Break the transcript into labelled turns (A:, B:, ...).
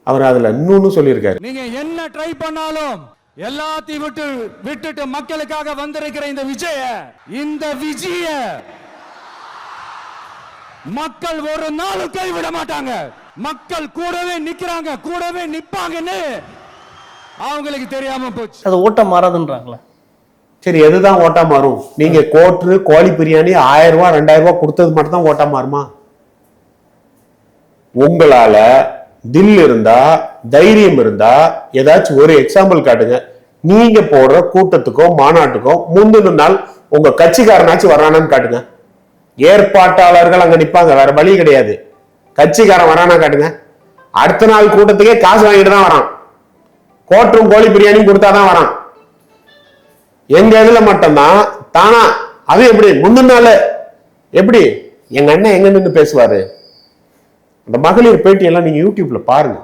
A: அவர் அதுல இன்னொன்னு சொல்லியிருக்காரு.
B: நீங்க என்ன ட்ரை பண்ணாலும் எல்லாத்தையும் விட்டுட்டு மக்களுக்காக வந்திருக்கிற இந்த விஜய மக்கள் ஒரு நாளும் கைவிட மாட்டாங்க. மக்கள் கூடவே நிக்கிறாங்க, கூடவே நிப்பாங்கன்னு அவங்களுக்கு தெரியாம போச்சு.
C: அது ஓட்டம் மாறாதுன்றாங்களா?
A: சரி, எதுதான் ஓட்டா மாறும்? நீங்க கோட்ரு கோழி பிரியாணி 1000 ரூபாய் 2000 ரூபாய் கொடுத்தது மட்டும் தான் ஓட்டா மாறுமா? உங்களால தில் இருந்தா, தைரியம் இருந்தா ஏதாச்சும் ஒரு எக்ஸாம்பிள் காட்டுங்க. நீங்க போடுற கூட்டத்துக்கும் மாநாட்டுக்கும் முந்தின நாள் உங்க கட்சிக்காரனாச்சும் வரானான்னு காட்டுங்க. ஏற்பாட்டாளர்கள் அங்க நிப்பாங்க, வேற வழி கிடையாது. கட்சிக்காரன் வரானா காட்டுங்க. அடுத்த நாள் கூட்டத்துக்கே காசு வாங்கிட்டு தான் வரான். கோட்டும் கோழி பிரியாணியும் கொடுத்தாதான் வரான். எங்க இதுல மட்டும்தான் தானா. அது எப்படி முந்தின நாள் எப்படி எங்க அண்ணன் எங்க நின்று பேசுவாரு? அந்த மகளிர் பேட்டி எல்லாம் நீங்க யூடியூப்ல பாருங்க.